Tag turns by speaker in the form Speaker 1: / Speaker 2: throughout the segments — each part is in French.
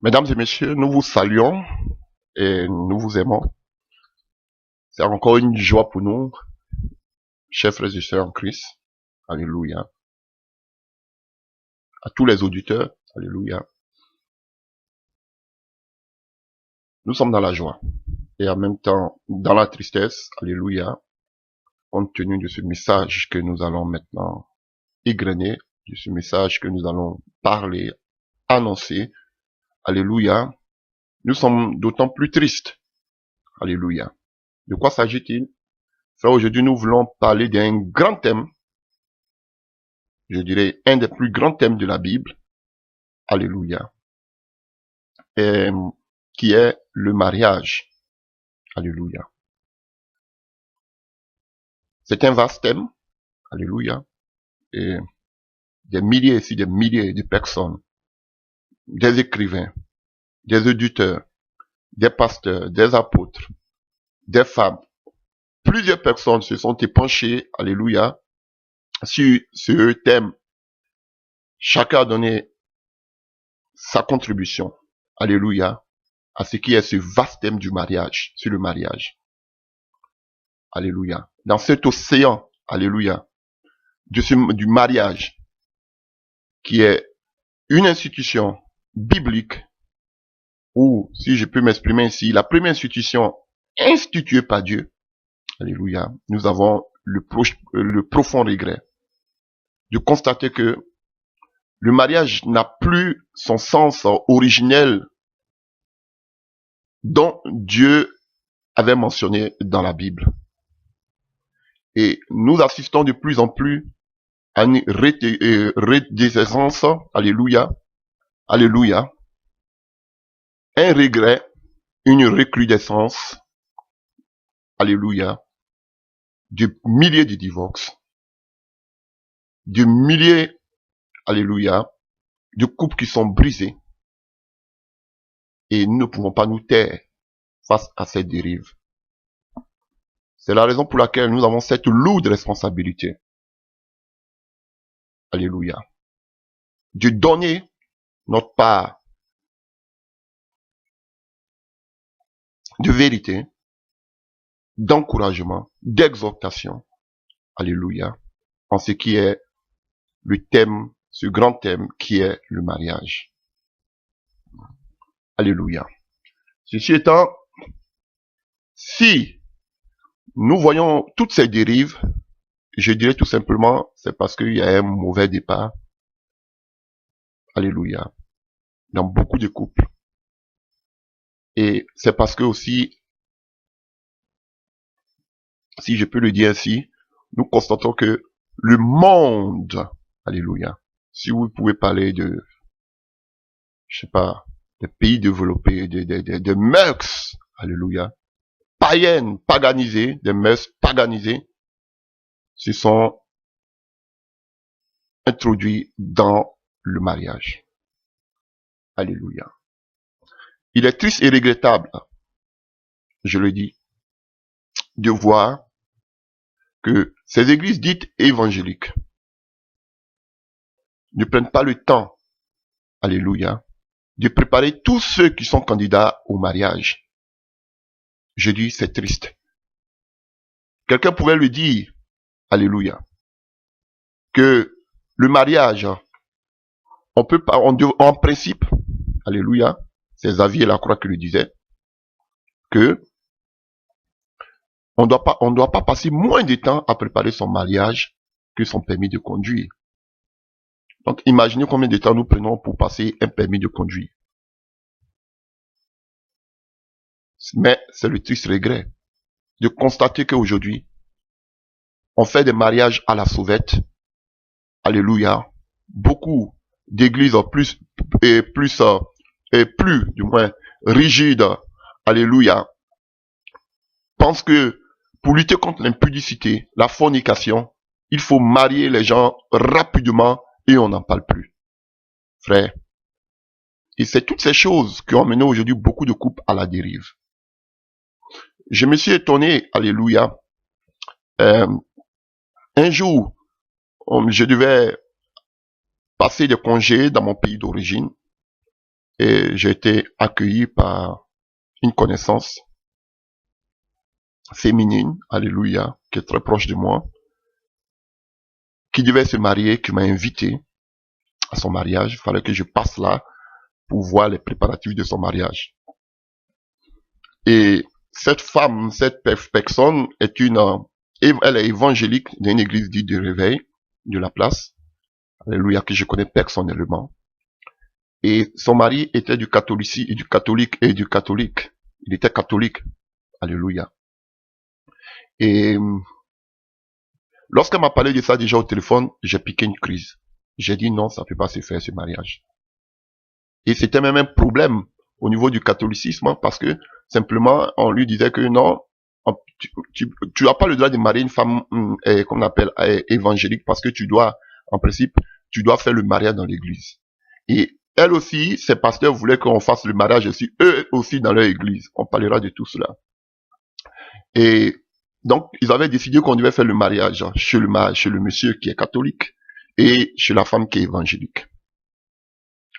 Speaker 1: Mesdames et messieurs, nous vous saluons et nous vous aimons. C'est encore une joie pour nous, chers frères et sœurs en Christ. Alléluia. À tous les auditeurs, alléluia. Nous sommes dans la joie et en même temps dans la tristesse, alléluia, compte tenu de ce message que nous allons maintenant égrener, de ce message que nous allons parler, annoncer, alléluia. Nous sommes d'autant plus tristes, alléluia. De quoi s'agit-il? Frère, aujourd'hui nous voulons parler d'un grand thème, je dirais un des plus grands thèmes de la Bible, alléluia, et, qui est le mariage, alléluia. C'est un vaste thème, alléluia, et des milliers et des milliers de personnes, des écrivains, des auditeurs, des pasteurs, des apôtres, des femmes, plusieurs personnes se sont épanchées, alléluia, sur ce thème. Chacun a donné sa contribution, alléluia, à ce qui est ce vaste thème du mariage, sur le mariage. Alléluia. Dans cet océan, alléluia, du mariage, qui est une institution biblique, ou, si je peux m'exprimer ainsi, la première institution instituée par Dieu, alléluia, nous avons le profond regret de constater que le mariage n'a plus son sens originel dont Dieu avait mentionné dans la Bible. Et nous assistons de plus en plus à une redescendance, alléluia, alléluia, un regret, une recrudescence, alléluia, de milliers de divorces, de milliers, alléluia, de couples qui sont brisés. Et nous ne pouvons pas nous taire face à cette dérive. C'est la raison pour laquelle nous avons cette lourde responsabilité. Alléluia. De donner notre part de vérité, d'encouragement, d'exhortation. Alléluia. En ce qui est le thème, ce grand thème qui est le mariage. Alléluia. Ceci étant, si nous voyons toutes ces dérives, je dirais tout simplement, c'est parce qu'il y a un mauvais départ. Alléluia. Dans beaucoup de couples. Et c'est parce que aussi, si je peux le dire ainsi, nous constatons que le monde, alléluia, si vous pouvez parler de, je sais pas, des pays développés, des mœurs, alléluia, païennes, paganisées, des mœurs paganisées, se sont introduits dans le mariage. Alléluia. Il est triste et regrettable, je le dis, de voir que ces églises dites évangéliques ne prennent pas le temps, alléluia, de préparer tous ceux qui sont candidats au mariage. Je dis, c'est triste. Quelqu'un pourrait le dire, alléluia, que le mariage, on peut pas, en principe, alléluia, c'est Xavier Lacroix qui le disait, que on doit pas passer moins de temps à préparer son mariage que son permis de conduire. Donc, imaginez combien de temps nous prenons pour passer un permis de conduire. Mais c'est le triste regret de constater qu'aujourd'hui, on fait des mariages à la sauvette. Alléluia. Beaucoup d'églises plus du moins rigides, alléluia, pensent que pour lutter contre l'impudicité, la fornication, il faut marier les gens rapidement et on n'en parle plus. Frère. Et c'est toutes ces choses qui ont mené aujourd'hui beaucoup de couples à la dérive. Je me suis étonné, alléluia, un jour, je devais passer des congés dans mon pays d'origine. et j'ai été accueilli par une connaissance féminine, alléluia, qui est très proche de moi, qui devait se marier, qui m'a invité à son mariage. Il fallait que je passe là pour voir les préparatifs de son mariage. Et cette femme, cette personne est elle est évangélique d'une église dite de réveil de la place, alléluia, que je connais personnellement. Et son mari était du catholique. Il était catholique, alléluia. Et lorsqu'elle m'a parlé de ça déjà au téléphone, j'ai piqué une crise. J'ai dit non, ça ne peut pas se faire ce mariage. Et c'était même un problème au niveau du catholicisme, parce que simplement on lui disait que non, tu n'as pas le droit de marier une femme qu'on appelle évangélique, parce que tu dois, en principe, tu dois faire le mariage dans l'église. Et elle aussi, ses pasteurs voulaient qu'on fasse le mariage aussi, eux aussi dans leur église. On parlera de tout cela. Et donc, ils avaient décidé qu'on devait faire le mariage chez le monsieur qui est catholique et chez la femme qui est évangélique.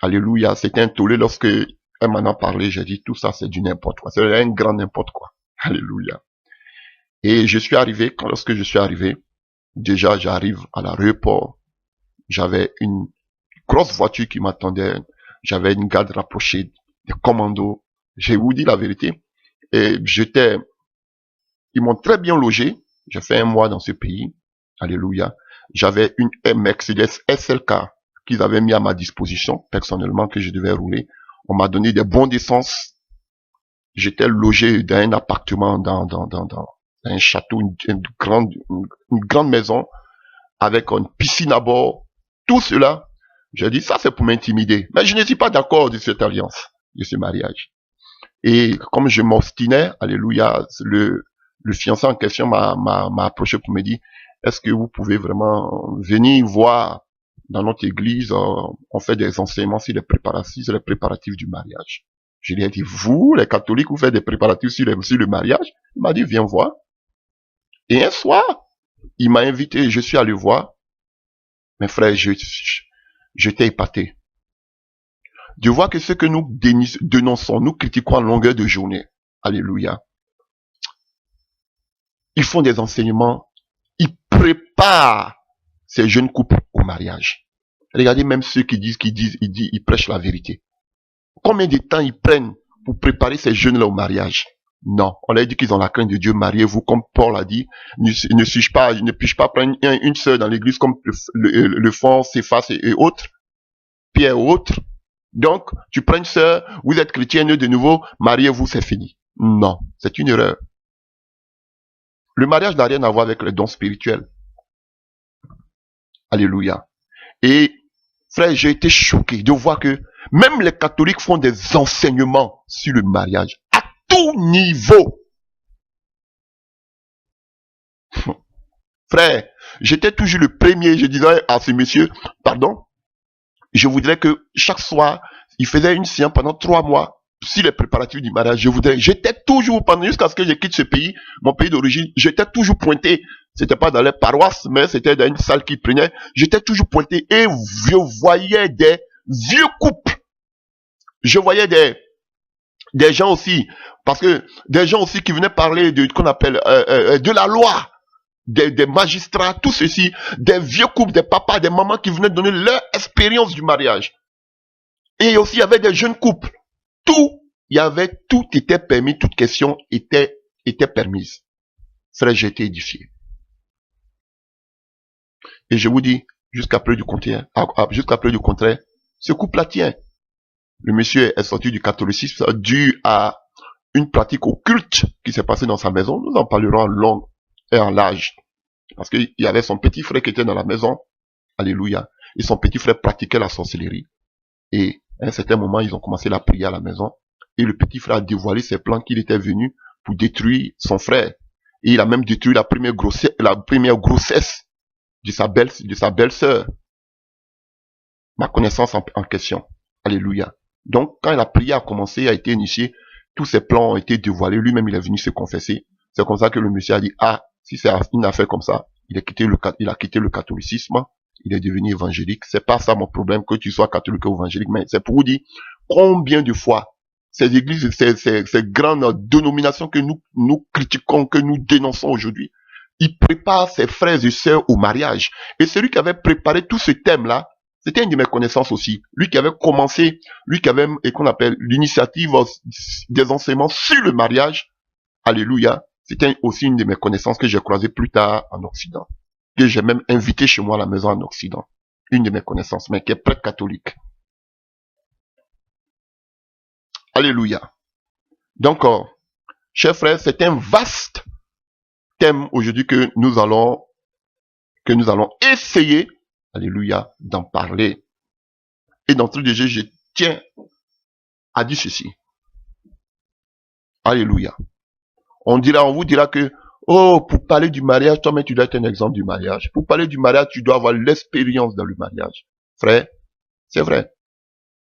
Speaker 1: Alléluia, c'était un tollé lorsque elle m'en a parlé, j'ai dit tout ça c'est du n'importe quoi, c'est un grand n'importe quoi. Alléluia. Et je suis arrivé, lorsque je suis arrivé, déjà j'arrive à l'aéroport, j'avais une grosse voiture qui m'attendait, j'avais une garde rapprochée, des commandos, j'ai vous dit la vérité, et ils m'ont très bien logé, j'ai fait un mois dans ce pays, alléluia, j'avais une Mercedes SLK qu'ils avaient mis à ma disposition, personnellement, que je devais rouler. On m'a donné des bons d'essence. J'étais logé dans un appartement, dans un château, une grande maison, avec une piscine à bord. Tout cela, j'ai dit, ça c'est pour m'intimider. Mais je ne suis pas d'accord de cette alliance, de ce mariage. Et comme je m'obstinais, alléluia, le fiancé en question m'a approché pour me dire, est-ce que vous pouvez vraiment venir voir dans notre église, on fait des enseignements sur les préparatifs du mariage. Je lui ai dit, vous, les catholiques, vous faites des préparatifs sur le mariage? Il m'a dit, viens voir. Et un soir, il m'a invité, je suis allé voir. Mes frères, j'étais épaté. De voir que ce que nous dénonçons, nous critiquons en longueur de journée. Alléluia. Ils font des enseignements, ils préparent ces jeunes couples au mariage. Regardez même ceux qui disent, ils prêchent la vérité. Combien de temps ils prennent pour préparer ces jeunes-là au mariage? Non, on leur dit qu'ils ont la crainte de Dieu, mariez-vous, comme Paul a dit. Ne puis-je pas prendre une sœur dans l'église comme le font Céphas et autres, Pierre et autres. Donc, tu prends une sœur, vous êtes chrétienne de nouveau, mariez-vous, c'est fini. Non, c'est une erreur. Le mariage n'a rien à voir avec les dons spirituels. Alléluia. Et, frère, j'ai été choqué de voir que même les catholiques font des enseignements sur le mariage. À tout niveau. Frère, j'étais toujours le premier, je disais à ce monsieur, pardon, je voudrais que chaque soir, il faisait une séance pendant 3 mois sur les préparatifs du mariage. J'étais toujours, jusqu'à ce que je quitte ce pays, mon pays d'origine, j'étais toujours pointé. C'était pas dans les paroisses, mais c'était dans une salle qui prenait. J'étais toujours pointé et je voyais des vieux couples. Je voyais des gens aussi, parce que des gens aussi qui venaient parler de qu'on appelle de la loi, des magistrats, tout ceci, des vieux couples, des papas, des mamans qui venaient donner leur expérience du mariage. Et aussi il y avait des jeunes couples. Tout était permis, toute question était permise. Frère, j'ai été édifié. Et je vous dis, jusqu'à preuve du contraire, ce couple-là tient. Le monsieur est sorti du catholicisme dû à une pratique occulte qui s'est passée dans sa maison. Nous en parlerons en long et en large. Parce qu'il y avait son petit frère qui était dans la maison. Alléluia. Et son petit frère pratiquait la sorcellerie. Et à un certain moment, ils ont commencé la prière à la maison. Et le petit frère a dévoilé ses plans qu'il était venu pour détruire son frère. Et il a même détruit la première grossesse de sa belle-sœur. Ma connaissance en question. Alléluia. Donc, quand la prière a commencé, a été initiée, tous ses plans ont été dévoilés. Lui-même, il est venu se confesser. C'est comme ça que le monsieur a dit, ah, si c'est une affaire comme ça, il a quitté le catholicisme il est devenu évangélique. C'est pas ça mon problème, que tu sois catholique ou évangélique, mais c'est pour vous dire combien de fois ces églises, ces grandes dénominations que nous critiquons, que nous dénonçons aujourd'hui, ils préparent ses frères et sœurs au mariage. Et celui qui avait préparé tout ce thème-là, c'était une de mes connaissances aussi. Lui qui avait commencé, lui qui avait, et qu'on appelle l'initiative des enseignements sur le mariage. Alléluia. C'était aussi une de mes connaissances que j'ai croisées plus tard en Occident. Que j'ai même invité chez moi à la maison en Occident. Une de mes connaissances, mais qui est prêtre catholique. Alléluia. Donc, chers frères, c'est un vaste thème aujourd'hui que nous allons essayer, alléluia, d'en parler. Et d'entrée de jeu, je tiens à dire ceci. Alléluia. On vous dira que, oh, pour parler du mariage, toi-même, tu dois être un exemple du mariage. Pour parler du mariage, tu dois avoir l'expérience dans le mariage. Frère, c'est vrai.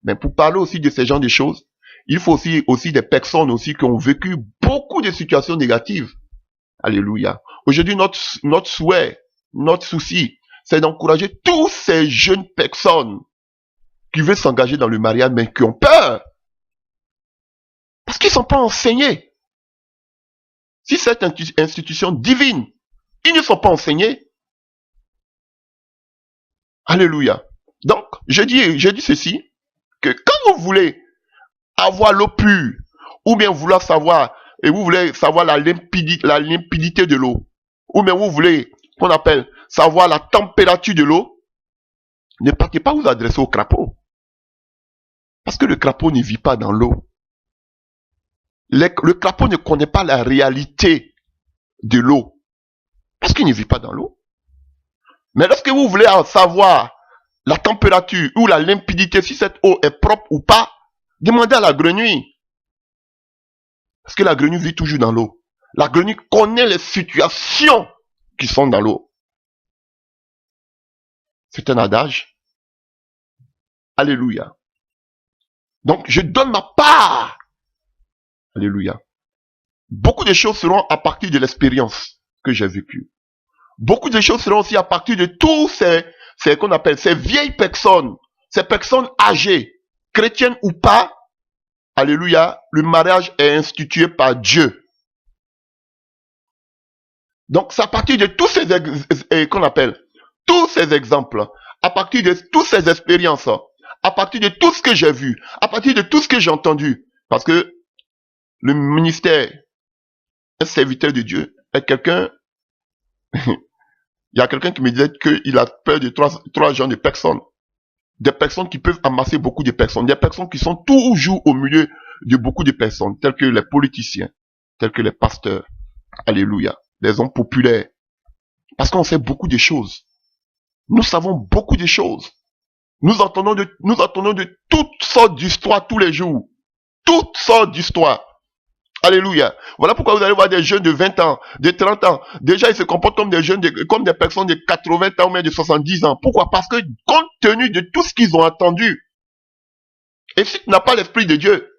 Speaker 1: Mais pour parler aussi de ces genres de choses, il faut aussi des personnes aussi qui ont vécu beaucoup de situations négatives. Alléluia. Aujourd'hui, notre souhait, notre souci, c'est d'encourager tous ces jeunes personnes qui veulent s'engager dans le mariage, mais qui ont peur. Parce qu'ils ne sont pas enseignés. Si cette institution divine, ils ne sont pas enseignés. Alléluia. Donc, je dis ceci, que quand vous voulez avoir l'eau pure, ou bien vouloir savoir, et vous voulez savoir la limpidité de l'eau, ou bien vous voulez, qu'on appelle, savoir la température de l'eau, ne partez pas vous adresser au crapaud. Parce que le crapaud ne vit pas dans l'eau. Le crapaud ne connaît pas la réalité de l'eau. Parce qu'il ne vit pas dans l'eau. Mais lorsque vous voulez savoir la température ou la limpidité, si cette eau est propre ou pas, demandez à la grenouille. Parce que la grenouille vit toujours dans l'eau. La grenouille connaît les situations qui sont dans l'eau. C'est un adage. Alléluia. Donc, je donne ma part. Alléluia. Beaucoup de choses seront à partir de l'expérience que j'ai vécue. Beaucoup de choses seront aussi à partir de tous qu'on appelle ces vieilles personnes, ces personnes âgées, chrétiennes ou pas. Alléluia. Le mariage est institué par Dieu. Donc, c'est à partir de tous ces qu'on appelle tous ces exemples, à partir de toutes ces expériences, à partir de tout ce que j'ai vu, à partir de tout ce que j'ai entendu, parce que le ministère, un serviteur de Dieu, est quelqu'un, il y a quelqu'un qui me disait qu'il a peur de trois genres de personnes. Des personnes qui peuvent amasser beaucoup de personnes, des personnes qui sont toujours au milieu de beaucoup de personnes, telles que les politiciens, tels que les pasteurs, alléluia, les hommes populaires. Parce qu'on sait beaucoup de choses. Nous savons beaucoup de choses. Nous entendons de toutes sortes d'histoires tous les jours. Toutes sortes d'histoires. Alléluia. Voilà pourquoi vous allez voir des jeunes de 20 ans, de 30 ans. Déjà, ils se comportent comme des jeunes, comme des personnes de 80 ans ou même de 70 ans. Pourquoi? Parce que compte tenu de tout ce qu'ils ont entendu. Et si tu n'as pas l'Esprit de Dieu,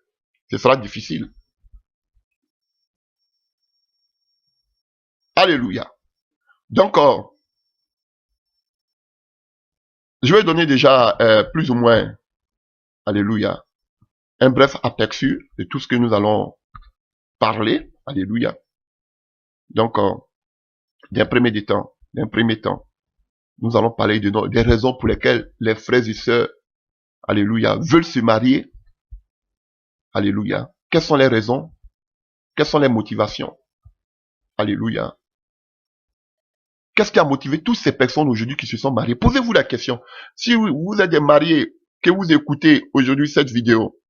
Speaker 1: ce sera difficile. Alléluia. Donc, je vais donner déjà plus ou moins, alléluia, un bref aperçu de tout ce que nous allons parler. Alléluia. Donc, d'un premier temps, nous allons parler des raisons pour lesquelles les frères et sœurs, alléluia, veulent se marier. Alléluia. Quelles sont les raisons? Quelles sont les motivations? Alléluia. Qu'est-ce qui a motivé toutes ces personnes aujourd'hui qui se sont mariées? Posez-vous la question. Si vous êtes des mariés, que vous écoutez aujourd'hui cette vidéo,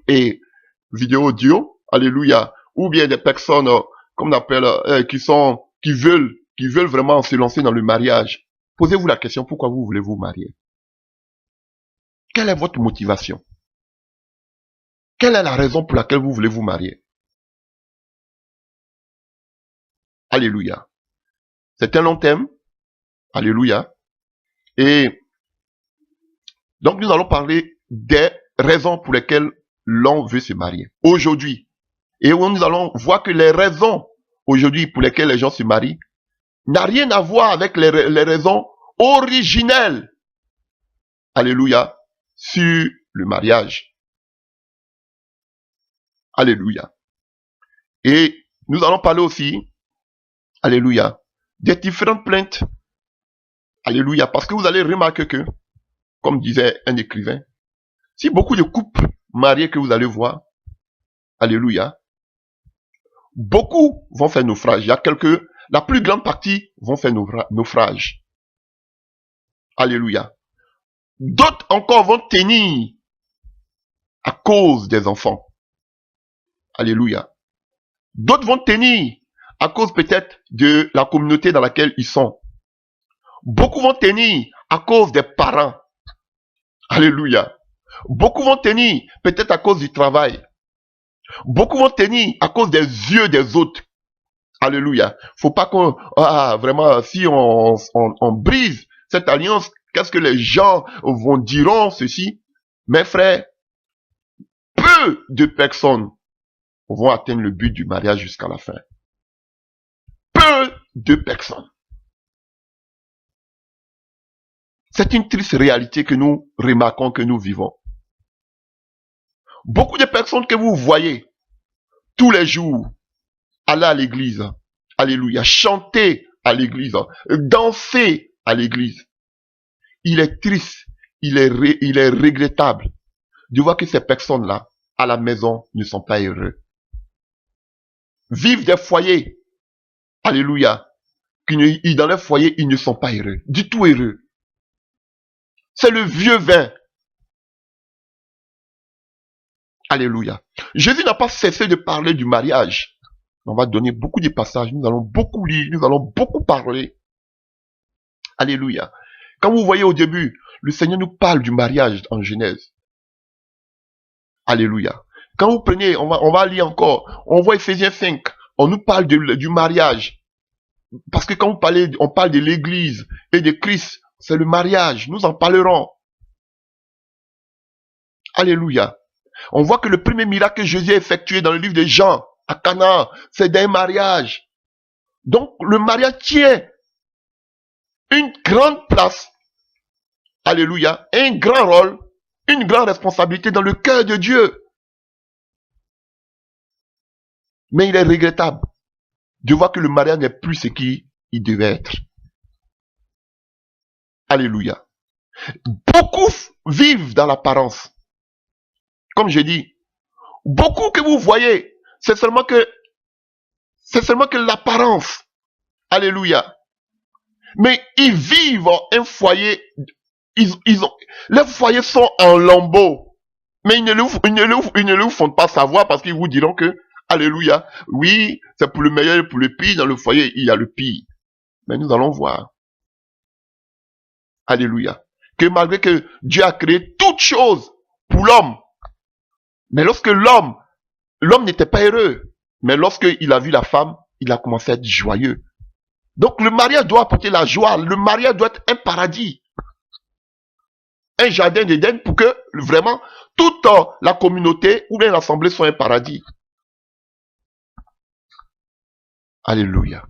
Speaker 1: et vidéo audio, alléluia, ou bien des personnes, comme on appelle, qui veulent vraiment se lancer dans le mariage, posez-vous la question, pourquoi vous voulez vous marier? Quelle est votre motivation? Quelle est la raison pour laquelle vous voulez vous marier? Alléluia. C'est un long thème. Alléluia. Et donc nous allons parler des raisons pour lesquelles l'on veut se marier. Aujourd'hui. Et où nous allons voir que les raisons aujourd'hui pour lesquelles les gens se marient n'a rien à voir avec les raisons originelle, alléluia, sur le mariage. Alléluia. Et nous allons parler aussi, alléluia, des différentes plaintes. Alléluia. Parce que vous allez remarquer que, comme disait un écrivain, si beaucoup de couples mariés que vous allez voir, alléluia, beaucoup vont faire naufrage. Il y a quelques, la plus grande partie vont faire naufrage. Alléluia. D'autres encore vont tenir à cause des enfants. Alléluia. D'autres vont tenir à cause peut-être de la communauté dans laquelle ils sont. Beaucoup vont tenir à cause des parents. Alléluia. Beaucoup vont tenir peut-être à cause du travail. Beaucoup vont tenir à cause des yeux des autres. Alléluia. Faut pas qu'on, vraiment, si on brise cette alliance, qu'est-ce que les gens vont diront ceci? Mes frères, peu de personnes vont atteindre le but du mariage jusqu'à la fin. Peu de personnes. C'est une triste réalité que nous remarquons, que nous vivons. Beaucoup de personnes que vous voyez tous les jours aller à l'église, alléluia, chanter à l'église, danser à l'église. Il est triste, il est regrettable de voir que ces personnes-là, à la maison, ne sont pas heureux. Vivent des foyers, alléluia, dans les foyers, ils ne sont pas heureux, du tout heureux. C'est le vieux vin. Alléluia. Jésus n'a pas cessé de parler du mariage. On va donner beaucoup de passages, nous allons beaucoup lire, nous allons beaucoup parler. Alléluia. Quand vous voyez au début, le Seigneur nous parle du mariage en Genèse. Alléluia. Quand vous prenez, on va lire encore, on voit Ephésiens 5, on nous parle du mariage. Parce que quand on parle de l'église et de Christ, c'est le mariage, nous en parlerons. Alléluia. On voit que le premier miracle que Jésus a effectué dans le livre de Jean, à Cana, c'est d'un mariage. Donc, le mariage tient une grande place, alléluia, un grand rôle, une grande responsabilité dans le cœur de Dieu. Mais il est regrettable de voir que le mariage n'est plus ce qu'il devait être. Alléluia. Beaucoup vivent dans l'apparence. Comme je dis, beaucoup que vous voyez, c'est seulement que l'apparence. Alléluia. Mais ils vivent un foyer, les foyers sont en lambeaux. Mais ils ne le font pas savoir parce qu'ils vous diront que, alléluia, oui, c'est pour le meilleur et pour le pire. Dans le foyer, il y a le pire. Mais nous allons voir. Alléluia. Que malgré que Dieu a créé toutes choses pour l'homme, mais lorsque l'homme n'était pas heureux, mais lorsqu'il a vu la femme, il a commencé à être joyeux. Donc le mariage doit apporter la joie, le mariage doit être un paradis. Un jardin d'Éden pour que vraiment toute la communauté ou bien l'assemblée soit un paradis. Alléluia.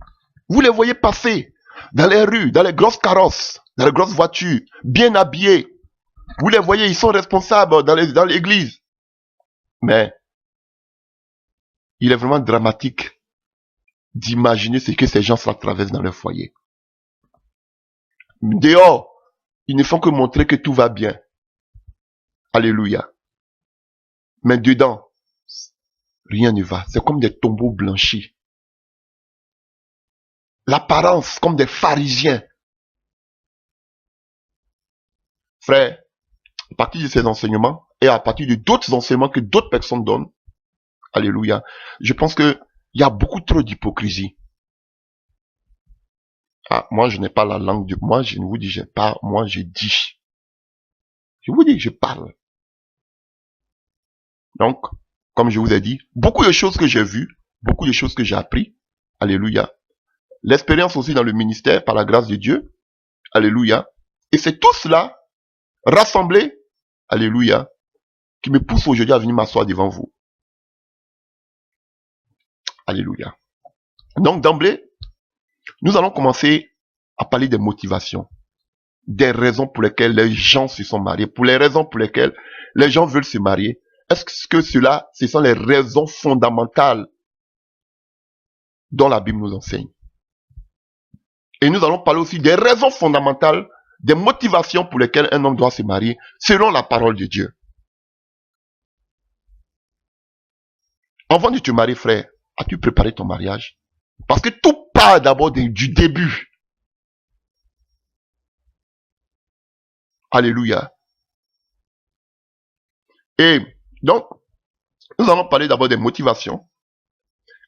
Speaker 1: Vous les voyez passer dans les rues, dans les grosses carrosses, dans les grosses voitures, bien habillés. Vous les voyez, ils sont responsables dans l'église. Mais il est vraiment dramatique d'imaginer ce que ces gens traversent dans leur foyer. Dehors, ils ne font que montrer que tout va bien. Alléluia. Mais dedans, rien ne va. C'est comme des tombeaux blanchis. L'apparence comme des pharisiens. Frère, à partir de ces enseignements et à partir de d'autres enseignements que d'autres personnes donnent, alléluia, je pense que il y a beaucoup trop d'hypocrisie. Moi, je n'ai pas la langue de... Moi, je ne vous dis, je parle. Moi, je dis. Je vous dis, je parle. Donc, comme je vous ai dit, beaucoup de choses que j'ai vues, beaucoup de choses que j'ai appris. Alléluia. L'expérience aussi dans le ministère, par la grâce de Dieu. Alléluia. Et c'est tout cela, rassemblé, alléluia, qui me pousse aujourd'hui à venir m'asseoir devant vous. Alléluia. Donc, d'emblée, nous allons commencer à parler des motivations. des raisons pour lesquelles les gens se sont mariés, pour les raisons pour lesquelles les gens veulent se marier. Est-ce que ce sont les raisons fondamentales dont la Bible nous enseigne? Et nous allons parler aussi des raisons fondamentales, des motivations pour lesquelles un homme doit se marier, selon la parole de Dieu. Avant de te marier, frère, as-tu préparé ton mariage? Parce que tout part d'abord du début. Alléluia. Et donc, nous allons parler d'abord des motivations.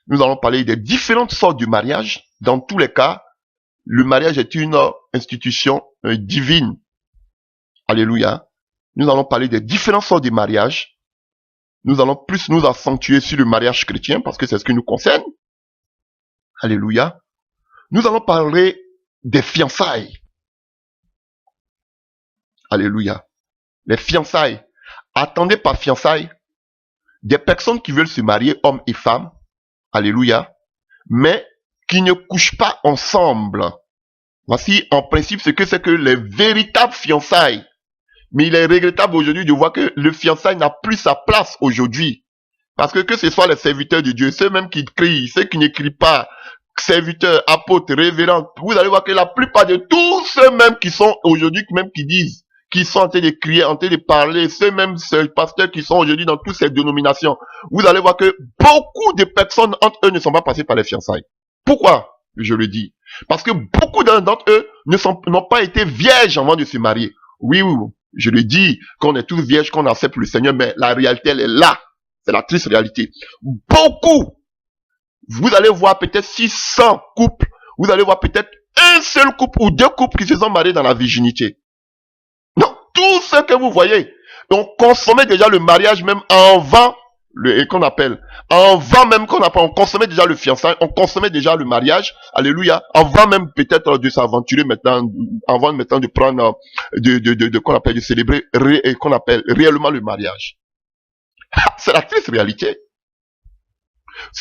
Speaker 1: Nous allons parler des différentes sortes de mariage. Dans tous les cas, le mariage est une institution divine. Alléluia. Nous allons parler des différentes sortes de mariage. Nous allons plus nous accentuer sur le mariage chrétien parce que c'est ce qui nous concerne. Alléluia. Nous allons parler des fiançailles. Alléluia. Les fiançailles. Attendez par fiançailles des personnes qui veulent se marier, hommes et femmes. Alléluia. Mais qui ne couchent pas ensemble. Voici en principe ce que c'est que les véritables fiançailles. Mais il est regrettable aujourd'hui de voir que le fiançailles n'a plus sa place aujourd'hui. Parce que ce soit les serviteurs de Dieu, ceux mêmes qui crient, ceux qui n'écrient pas, serviteurs, apôtres, révérends, vous allez voir que la plupart de tous ceux mêmes qui sont aujourd'hui, même qui disent, qui sont en train de crier, en train de parler, ceux mêmes pasteurs qui sont aujourd'hui dans toutes ces dénominations, vous allez voir que beaucoup de personnes entre eux ne sont pas passées par les fiançailles. Pourquoi? Je le dis. Parce que beaucoup d'entre eux n'ont pas été vierges avant de se marier. Oui, je le dis, qu'on est tous vierges, qu'on accepte le Seigneur, mais la réalité, elle est là. C'est la triste réalité. Beaucoup. Vous allez voir peut-être 600 couples. Vous allez voir peut-être un seul couple ou deux couples qui se sont mariés dans la virginité. Donc, tout ce que vous voyez, on consommait déjà le mariage même avant on consommait déjà le fiançailles, on consommait déjà le mariage, alléluia, avant même peut-être de s'aventurer maintenant, avant maintenant de prendre, de célébrer, qu'on appelle réellement le mariage. C'est la triste réalité.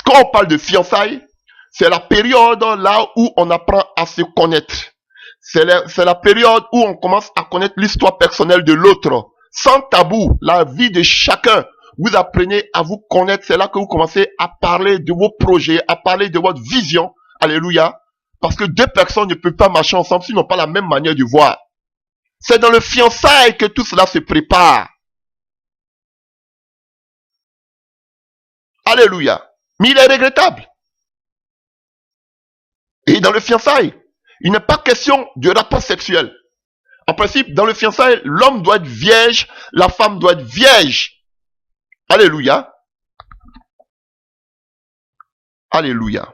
Speaker 1: Quand on parle de fiançailles, c'est la période là où on apprend à se connaître. C'est la période où on commence à connaître l'histoire personnelle de l'autre. Sans tabou, la vie de chacun. Vous apprenez à vous connaître. C'est là que vous commencez à parler de vos projets, à parler de votre vision. Alléluia. Parce que deux personnes ne peuvent pas marcher ensemble s'ils n'ont pas la même manière de voir. C'est dans le fiançailles que tout cela se prépare. Alléluia. Mais il est regrettable. Et dans le fiançailles, il n'est pas question de rapport sexuel. En principe, dans le fiançailles, l'homme doit être vierge, la femme doit être vierge. Alléluia. Alléluia.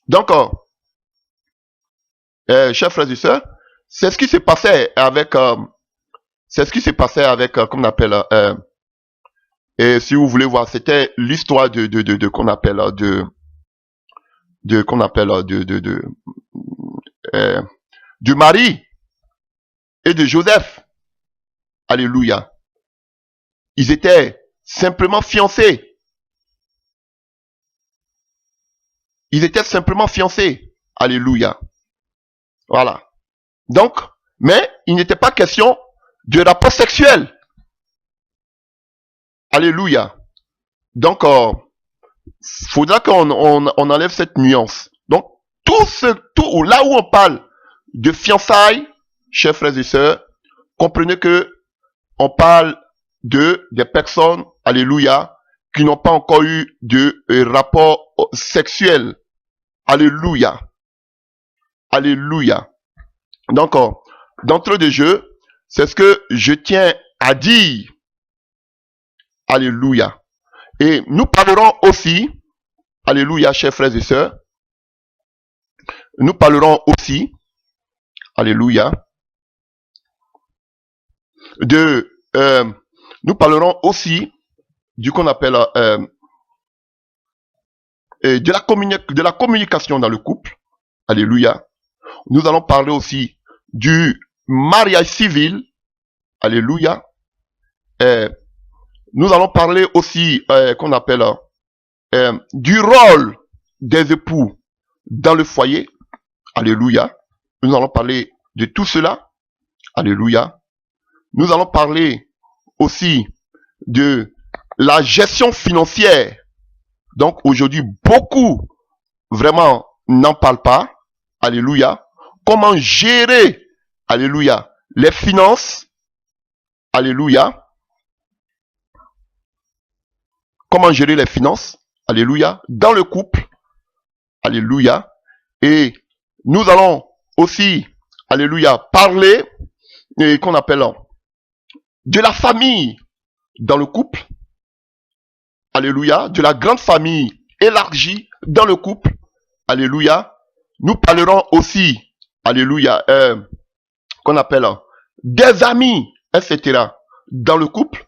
Speaker 1: Donc, chers frères et sœurs, c'est ce qui s'est passé avec, comme on appelle, et si vous voulez voir, c'était l'histoire qu'on appelle, de Marie et de Joseph. Alléluia. Ils étaient simplement fiancés. Ils étaient simplement fiancés. Alléluia. Voilà. Donc, mais il n'était pas question de rapport sexuel. Alléluia. Donc, faudra qu'on enlève cette nuance. Donc, tout là où on parle de fiançailles, chers frères et sœurs, comprenez que on parle des personnes, alléluia, qui n'ont pas encore eu de rapport sexuel. Alléluia. Alléluia. Donc, d'entrée de jeu, c'est ce que je tiens à dire. Alléluia. Et nous parlerons aussi, alléluia, chers frères et sœurs, nous parlerons aussi, alléluia, nous parlerons aussi du qu'on appelle de la communication dans le couple. Alléluia. Nous allons parler aussi du mariage civil. Alléluia. Nous allons parler aussi qu'on appelle du rôle des époux dans le foyer. Alléluia. Nous allons parler de tout cela. Alléluia. Nous allons parler aussi de la gestion financière. Donc aujourd'hui, beaucoup vraiment n'en parlent pas. Alléluia. Comment gérer, alléluia, les finances. Alléluia. Comment gérer les finances. Alléluia. Dans le couple. Alléluia. Et nous allons aussi, alléluia, parler qu'on appelle de la famille dans le couple. Alléluia. De la grande famille élargie dans le couple. Alléluia. Nous parlerons aussi, alléluia, qu'on appelle des amis, etc. dans le couple.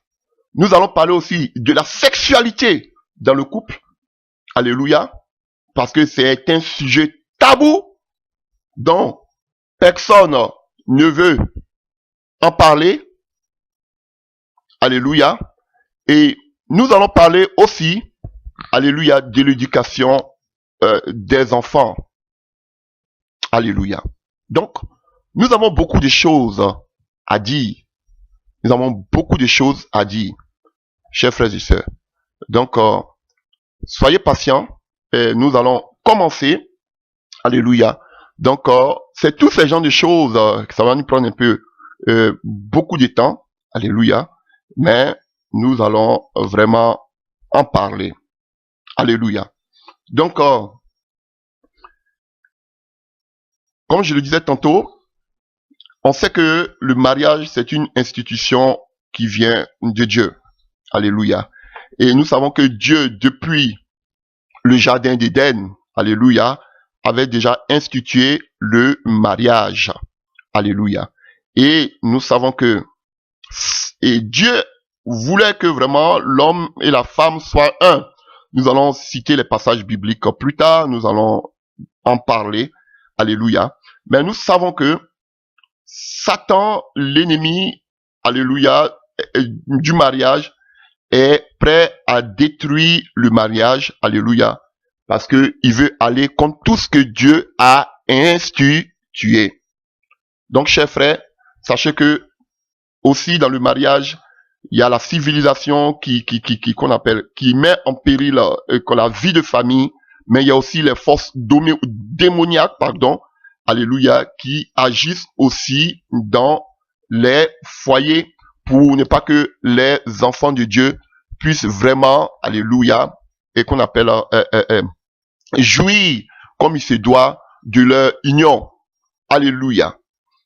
Speaker 1: Nous allons parler aussi de la sexualité dans le couple. Alléluia. Parce que c'est un sujet tabou dont personne ne veut en parler. Alléluia. Et nous allons parler aussi, alléluia, de l'éducation des enfants. Alléluia. Donc, nous avons beaucoup de choses à dire. Nous avons beaucoup de choses à dire, chers frères et sœurs. Donc, soyez patients et nous allons commencer. Alléluia. Donc, c'est tous ces genres de choses que ça va nous prendre un peu beaucoup de temps. Alléluia. Mais nous allons vraiment en parler. Alléluia. Donc, comme je le disais tantôt, on sait que le mariage, c'est une institution qui vient de Dieu. Alléluia. Et nous savons que Dieu, depuis le jardin d'Éden, alléluia, avait déjà institué le mariage. Alléluia. Et nous savons que Dieu voulait que vraiment l'homme et la femme soient un. Nous allons citer les passages bibliques plus tard, nous allons en parler. Alléluia. Mais nous savons que Satan, l'ennemi, alléluia, du mariage, est prêt à détruire le mariage, alléluia, parce que il veut aller contre tout ce que Dieu a institué. Donc, chers frères, sachez que aussi dans le mariage, il y a la civilisation qu'on appelle, qui met en péril la vie de famille, mais il y a aussi les forces démoniaques, alléluia, qui agissent aussi dans les foyers pour ne pas que les enfants de Dieu puissent vraiment, alléluia, et qu'on appelle jouir comme il se doit de leur union. Alléluia.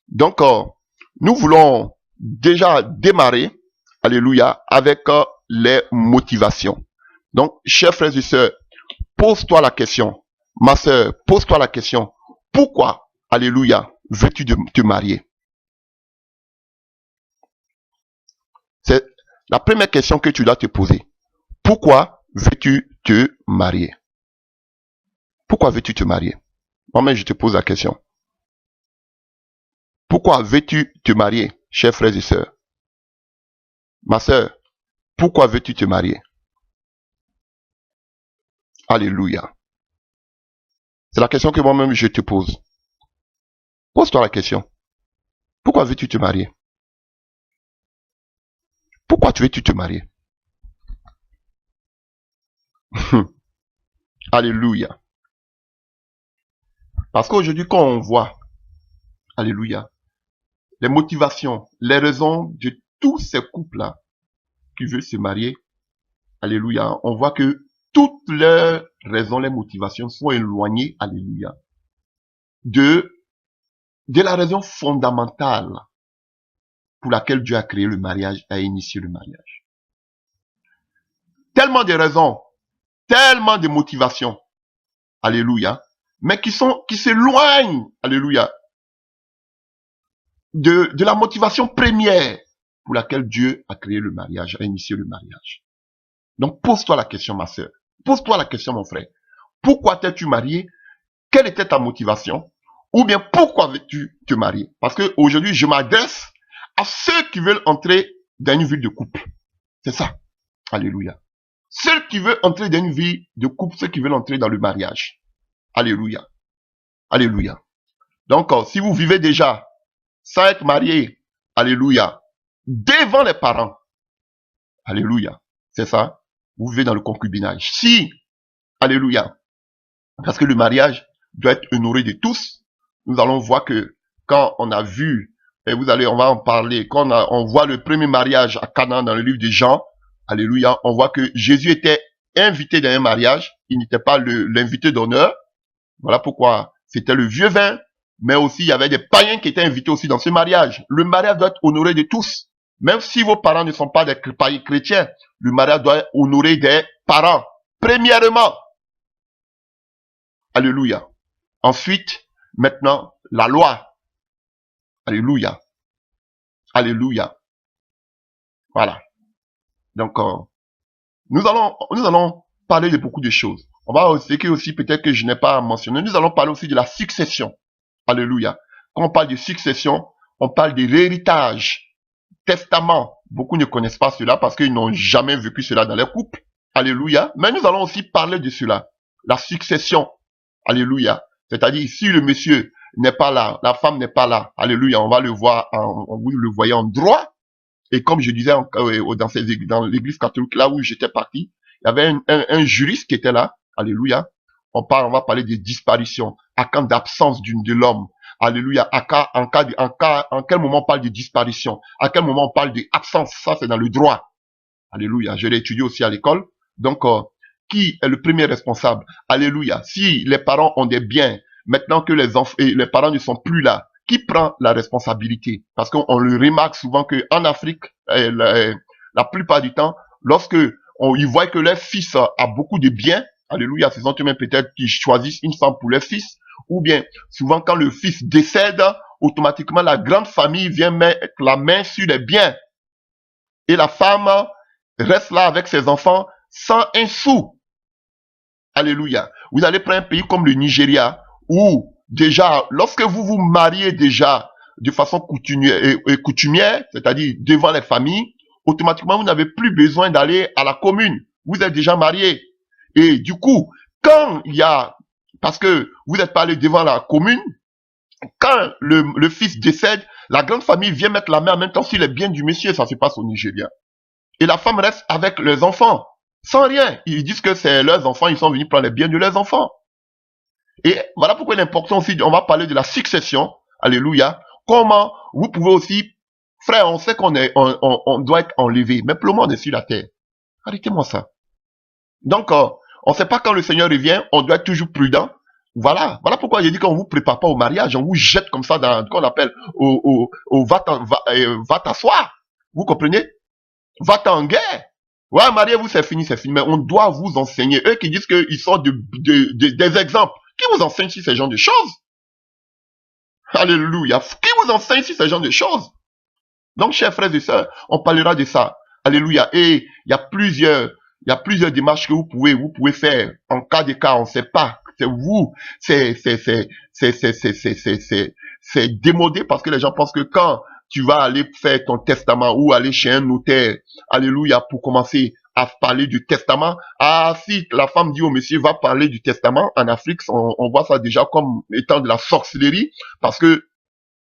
Speaker 1: Donc, nous voulons déjà démarrer, alléluia, avec les motivations. Donc, chers frères et sœurs, pose-toi la question. Ma sœur, pose-toi la question. Pourquoi, alléluia, veux-tu te marier? C'est la première question que tu dois te poser. Pourquoi veux-tu te marier? Pourquoi veux-tu te marier? Moi-même, je te pose la question. Pourquoi veux-tu te marier, chers frères et sœurs? Ma sœur, pourquoi veux-tu te marier? Alléluia. C'est la question que moi-même je te pose. Pose-toi la question. Pourquoi veux-tu te marier? Pourquoi veux-tu te marier? Alléluia. Parce qu'aujourd'hui, quand on voit, alléluia, les motivations, les raisons de tous ces couples-là qui veulent se marier, alléluia, on voit que toutes leurs raisons, les motivations sont éloignées, alléluia, de la raison fondamentale pour laquelle Dieu a créé le mariage, a initié le mariage. Tellement de raisons, tellement de motivations, alléluia, mais qui s'éloignent, alléluia, de la motivation première pour laquelle Dieu a créé le mariage, a initié le mariage. Donc, pose-toi la question, ma sœur. Pose-toi la question, mon frère. Pourquoi t'es-tu marié? Quelle était ta motivation? Ou bien, pourquoi veux-tu te marier? Parce que aujourd'hui, je m'adresse à ceux qui veulent entrer dans une vie de couple. C'est ça. Alléluia. Ceux qui veulent entrer dans une vie de couple, ceux qui veulent entrer dans le mariage. Alléluia. Alléluia. Donc, si vous vivez déjà sans être marié, alléluia, devant les parents, alléluia, c'est ça, vous vivez dans le concubinage. Si, alléluia, parce que le mariage doit être honoré de tous, nous allons voir que quand on a vu, et on va en parler, quand on voit le premier mariage à Canaan dans le livre de Jean, alléluia, on voit que Jésus était invité dans un mariage, il n'était pas l'invité d'honneur. Voilà pourquoi c'était le vieux vin, mais aussi il y avait des païens qui étaient invités aussi dans ce mariage. Le mariage doit être honoré de tous. Même si vos parents ne sont pas des païens chrétiens, le mariage doit honorer des parents. Premièrement. Alléluia. Ensuite, maintenant, la loi. Alléluia. Alléluia. Voilà. Donc, nous allons parler de beaucoup de choses. On va aussi, peut-être que je n'ai pas mentionné, nous allons parler aussi de la succession. Alléluia. Quand on parle de succession, on parle de l'héritage. Testament. Beaucoup ne connaissent pas cela parce qu'ils n'ont jamais vécu cela dans leur couple. Alléluia. Mais nous allons aussi parler de cela. La succession. Alléluia. C'est-à-dire, si le monsieur n'est pas là, la femme n'est pas là, alléluia, on va le voir, vous le voyez en droit. Et comme je disais dans l'église catholique, là où j'étais parti, il y avait un juriste qui était là, alléluia. On va parler de disparition, à quand d'absence de l'homme. Alléluia. En quel moment on parle de disparition? À quel moment on parle d'absence? Ça, c'est dans le droit. Alléluia. Je l'ai étudié aussi à l'école. Donc, qui est le premier responsable? Alléluia. Si les parents ont des biens, maintenant que les parents ne sont plus là, qui prend la responsabilité? Parce qu'on le remarque souvent qu'en Afrique, la plupart du temps, lorsque ils voient que leur fils a beaucoup de biens, alléluia, ce sont eux-mêmes peut-être qui choisissent une femme pour leur fils, ou bien souvent quand le fils décède, automatiquement la grande famille vient mettre la main sur les biens. Et la femme reste là avec ses enfants sans un sou. Alléluia. Vous allez prendre un pays comme le Nigeria, où déjà, lorsque vous vous mariez déjà de façon coutumière, c'est-à-dire devant les familles, automatiquement, vous n'avez plus besoin d'aller à la commune. Vous êtes déjà marié. Et du coup, parce que vous n'êtes pas allé devant la commune, quand le fils décède, la grande famille vient mettre la main en même temps sur les biens du monsieur. Ça se passe au Nigeria. Et la femme reste avec les enfants, sans rien. Ils disent que c'est leurs enfants, ils sont venus prendre les biens de leurs enfants. Et voilà pourquoi il est important aussi, on va parler de la succession. Alléluia. Comment vous pouvez aussi, frère, on sait on doit être enlevé, mais pour le monde est sur la terre. Arrêtez-moi ça. Donc, on ne sait pas quand le Seigneur revient, on doit être toujours prudent. Voilà pourquoi j'ai dit qu'on vous prépare pas au mariage, on vous jette comme ça dans, qu'on appelle, va t'asseoir. Vous comprenez? Va-t'en en guerre. Ouais, mariez-vous, c'est fini. Mais on doit vous enseigner. Eux qui disent qu'ils sont des exemples. Qui vous enseigne sur ces genres de choses? Alléluia. Qui vous enseigne sur ces genres de choses? Donc, chers frères et sœurs, on parlera de ça. Alléluia. Et il y a plusieurs démarches que vous pouvez faire. En cas de cas, on ne sait pas. C'est vous. C'est démodé parce que les gens pensent que quand tu vas aller faire ton testament ou aller chez un notaire, alléluia, pour commencer à parler du testament. Ah, si la femme dit au monsieur, va parler du testament, en Afrique, on voit ça déjà comme étant de la sorcellerie, parce que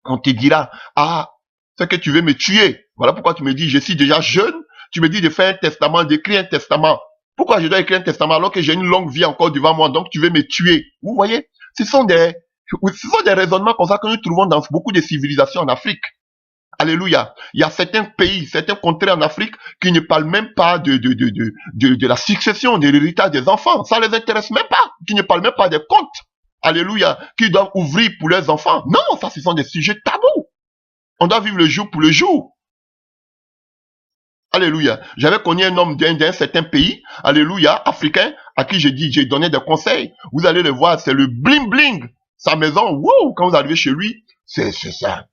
Speaker 1: on te dira, ah, c'est que tu veux me tuer. Voilà pourquoi tu me dis, je suis déjà jeune, tu me dis de faire un testament, d'écrire un testament. Pourquoi je dois écrire un testament alors que j'ai une longue vie encore devant moi, donc tu veux me tuer? Vous voyez, ce sont des raisonnements comme ça que nous trouvons dans beaucoup de civilisations en Afrique. Alléluia. Il y a certains pays, certains contrées en Afrique qui ne parlent même pas de la succession, de l'héritage des enfants. Ça les intéresse même pas. Qui ne parlent même pas des comptes. Alléluia. Qui doivent ouvrir pour leurs enfants. Non, ça ce sont des sujets tabous. On doit vivre le jour pour le jour. Alléluia. J'avais connu un homme d'un certain pays, alléluia, africain, à qui j'ai donné des conseils. Vous allez le voir, c'est le bling bling. Sa maison, wow, quand vous arrivez chez lui, c'est ça.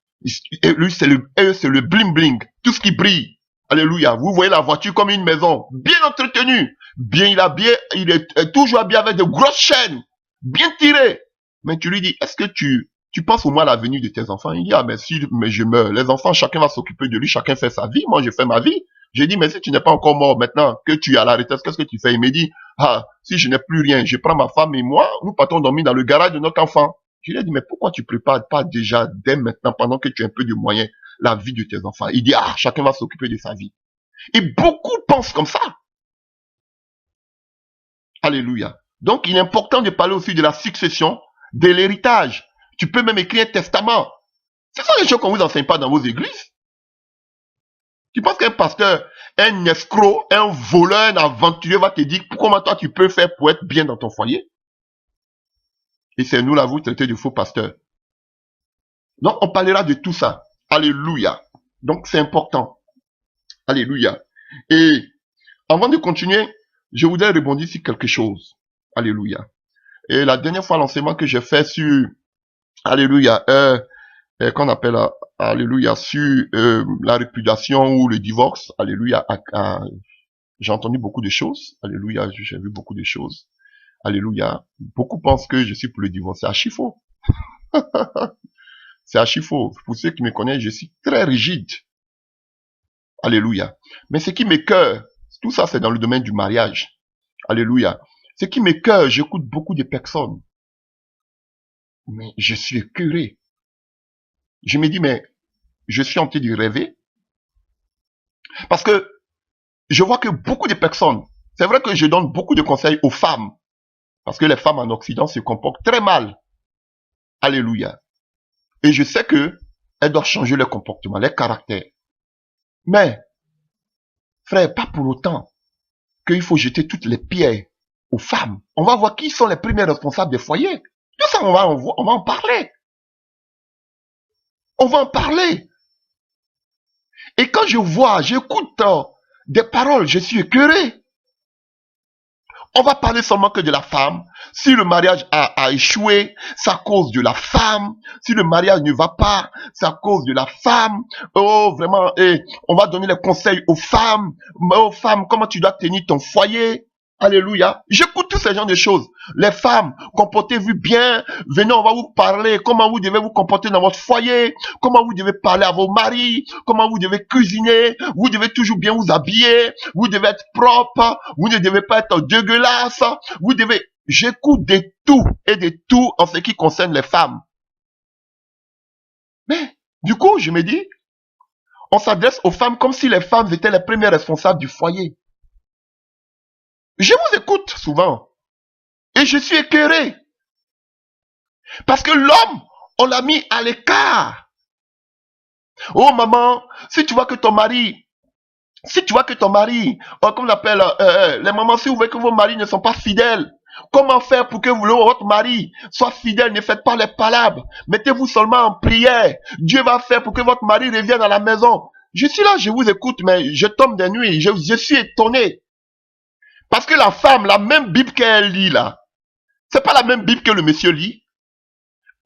Speaker 1: Et lui, c'est le bling bling. Tout ce qui brille. Alléluia. Vous voyez la voiture comme une maison. Bien entretenue. Il est toujours habillé avec de grosses chaînes. Bien tirées. Mais tu lui dis, est-ce que tu penses au moins à l'avenir de tes enfants? Il dit, ah, mais si je meurs, les enfants, chacun va s'occuper de lui, chacun fait sa vie. Moi, je fais ma vie. J'ai dit, mais si tu n'es pas encore mort maintenant, que tu es à la retraite, qu'est-ce que tu fais? Il me dit, ah, si je n'ai plus rien, je prends ma femme et moi, nous partons dormir dans le garage de notre enfant. Je lui ai dit, mais pourquoi tu prépares pas déjà dès maintenant, pendant que tu as un peu de moyens, la vie de tes enfants? Il dit, ah, chacun va s'occuper de sa vie. Et beaucoup pensent comme ça. Alléluia. Donc, il est important de parler aussi de la succession, de l'héritage. Tu peux même écrire un testament. Ce sont des choses qu'on ne vous enseigne pas dans vos églises. Tu penses qu'un pasteur, un escroc, un voleur, un aventurier va te dire comment toi tu peux faire pour être bien dans ton foyer? Et c'est nous là, vous traitez de faux pasteurs. Donc, on parlera de tout ça. Alléluia. Donc, c'est important. Alléluia. Et avant de continuer, je voudrais rebondir sur quelque chose. Alléluia. Et la dernière fois, l'enseignement que j'ai fait sur, alléluia, qu'on appelle, alléluia, sur la répudiation ou le divorce, alléluia, j'ai entendu beaucoup de choses. Alléluia, j'ai vu beaucoup de choses. Alléluia. Beaucoup pensent que je suis pour le divorce. C'est archi faux. C'est archi faux. Pour ceux qui me connaissent, je suis très rigide. Alléluia. Mais ce qui m'écoeure, tout ça c'est dans le domaine du mariage. Alléluia. Ce qui m'écoeure, j'écoute beaucoup de personnes. Mais je suis écœuré. Je me dis, mais je suis en train de rêver. Parce que je vois que beaucoup de personnes, c'est vrai que je donne beaucoup de conseils aux femmes. Parce que les femmes en Occident se comportent très mal. Alléluia. Et je sais que elles doivent changer leur comportement, leur caractère. Mais, frère, pas pour autant qu'il faut jeter toutes les pierres aux femmes. On va voir qui sont les premiers responsables des foyers. Tout ça, on va en parler. On va en parler. Et quand je vois, j'écoute des paroles, je suis écœuré. On va parler seulement que de la femme. Si le mariage a échoué, c'est à cause de la femme. Si le mariage ne va pas, c'est à cause de la femme. Oh, vraiment, on va donner les conseils aux femmes. Oh, femme, comment tu dois tenir ton foyer. Alléluia. J'écoute tous ces genres de choses. Les femmes, comportez-vous bien. Venez, on va vous parler comment vous devez vous comporter dans votre foyer. Comment vous devez parler à vos maris. Comment vous devez cuisiner. Vous devez toujours bien vous habiller. Vous devez être propre. Vous ne devez pas être dégueulasse. Vous devez... J'écoute de tout et de tout en ce qui concerne les femmes. Mais, du coup, je me dis, on s'adresse aux femmes comme si les femmes étaient les premières responsables du foyer. Je vous écoute souvent. Et je suis écœuré. Parce que l'homme, on l'a mis à l'écart. Oh maman, si tu vois que ton mari, comme on appelle les mamans, si vous voyez que vos maris ne sont pas fidèles, comment faire pour que votre mari soit fidèle? Ne faites pas les palabres. Mettez-vous seulement en prière. Dieu va faire pour que votre mari revienne à la maison. Je suis là, je vous écoute, mais je tombe des nuits. Je suis étonné. Parce que la femme, la même Bible qu'elle lit là, c'est pas la même Bible que le monsieur lit.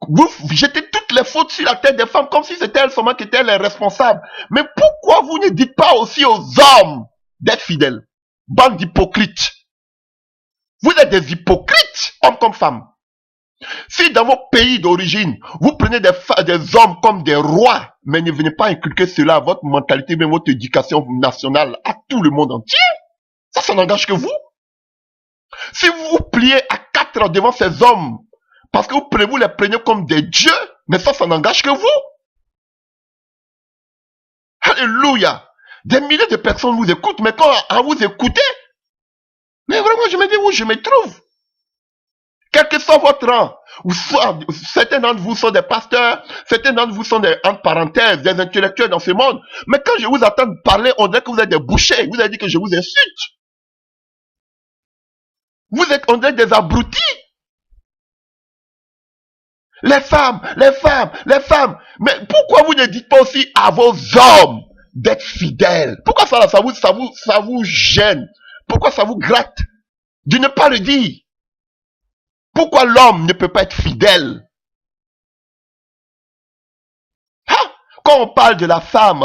Speaker 1: Vous jetez toutes les fautes sur la tête des femmes comme si c'était elles seulement qui étaient les responsables. Mais pourquoi vous ne dites pas aussi aux hommes d'être fidèles? Bande d'hypocrites. Vous êtes des hypocrites, hommes comme femmes. Si dans vos pays d'origine, vous prenez des hommes comme des rois, mais ne venez pas inculquer cela à votre mentalité, même votre éducation nationale, à tout le monde entier, ça n'engage que vous. Si vous vous pliez à 4 devant ces hommes, parce que vous les prenez comme des dieux, mais ça n'engage que vous. Alléluia. Des milliers de personnes vous écoutent, mais quand à vous écouter, mais vraiment je me dis où je me trouve. Quel que soit votre rang, certains d'entre vous sont des pasteurs, certains d'entre vous sont des, entre parenthèses, des intellectuels dans ce monde, mais quand je vous entends parler, on dirait que vous êtes des bouchers, vous avez dit que je vous insulte. On dirait des abrutis. Les femmes. Mais pourquoi vous ne dites pas aussi à vos hommes d'être fidèles? Pourquoi ça vous gêne? Pourquoi ça vous gratte de ne pas le dire? Pourquoi l'homme ne peut pas être fidèle? Hein? Quand on parle de la femme,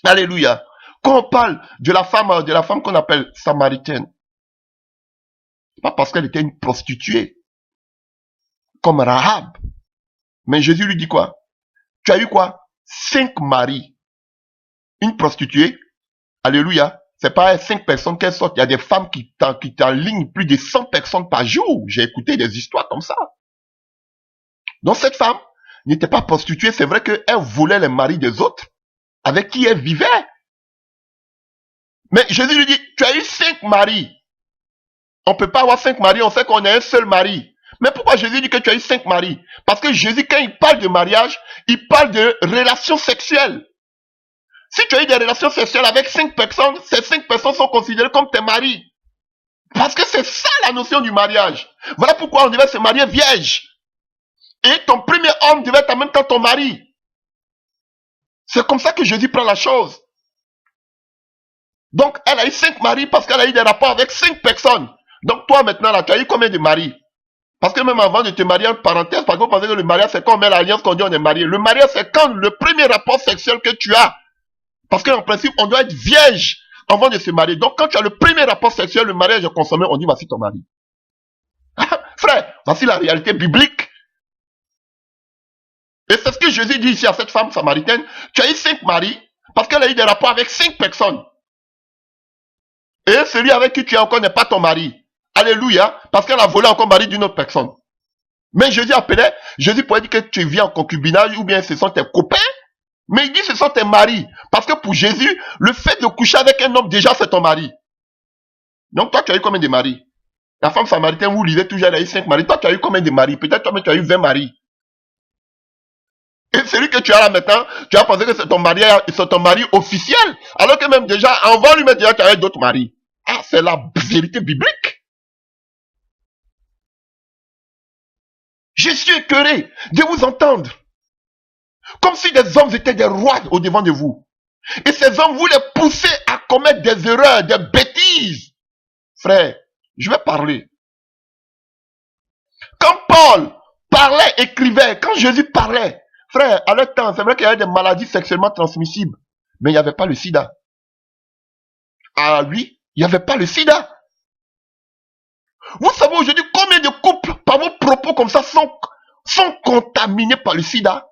Speaker 1: alléluia, quand on parle de la femme qu'on appelle samaritaine, c'est pas parce qu'elle était une prostituée, comme Rahab. Mais Jésus lui dit quoi? Tu as eu quoi? 5 maris. Une prostituée. Alléluia. C'est pas 5 personnes qu'elles sortent. Il y a des femmes qui t'enlignent plus de 100 personnes par jour. J'ai écouté des histoires comme ça. Donc cette femme n'était pas prostituée, c'est vrai qu'elle volait les maris des autres avec qui elle vivait. Mais Jésus lui dit, tu as eu 5 maris. On ne peut pas avoir 5 maris, on sait qu'on a un seul mari. Mais pourquoi Jésus dit que tu as eu 5 maris? Parce que Jésus, quand il parle de mariage, il parle de relations sexuelles. Si tu as eu des relations sexuelles avec 5 personnes, ces 5 personnes sont considérées comme tes maris. Parce que c'est ça la notion du mariage. Voilà pourquoi on devait se marier vierge. Et ton premier homme devait être en même temps ton mari. C'est comme ça que Jésus prend la chose. Donc, elle a eu 5 maris parce qu'elle a eu des rapports avec 5 personnes. Donc, toi, maintenant, là, tu as eu combien de maris? Parce que même avant de te marier, en parenthèse, parce que vous pensez que le mariage, c'est quand on met l'alliance qu'on dit on est marié. Le mariage, c'est quand le premier rapport sexuel que tu as. Parce qu'en principe, on doit être vierge avant de se marier. Donc, quand tu as le premier rapport sexuel, le mariage est consommé, on dit voici ton mari. Frère, voici la réalité biblique. Et c'est ce que Jésus dit ici à cette femme samaritaine. Tu as eu 5 maris parce qu'elle a eu des rapports avec 5 personnes. Et celui avec qui tu es encore n'est pas ton mari. Alléluia. Parce qu'elle a volé encore le mari d'une autre personne. Mais Jésus appelait, Jésus pourrait dire que tu vis en concubinage ou bien ce sont tes copains. Mais il dit ce sont tes maris. Parce que pour Jésus, le fait de coucher avec un homme, déjà c'est ton mari. Donc toi tu as eu combien de maris? La femme samaritaine, vous lisez toujours, elle a eu 5 maris. Toi tu as eu combien de maris? Peut-être toi tu as eu 20 maris. Et celui que tu as là maintenant, tu as pensé que c'est ton mari officiel. Alors que même déjà, avant lui mettre déjà, tu avais d'autres maris. Ah, c'est la vérité biblique. Je suis écœuré de vous entendre. Comme si des hommes étaient des rois au devant de vous. Et ces hommes, vous les poussez à commettre des erreurs, des bêtises. Frère, je vais parler. Quand Paul parlait, écrivait, quand Jésus parlait, frère, à leur temps, c'est vrai qu'il y avait des maladies sexuellement transmissibles, mais il n'y avait pas le sida. À lui, il n'y avait pas le sida. Vous savez aujourd'hui combien de couples, par vos propos comme ça, sont contaminés par le sida?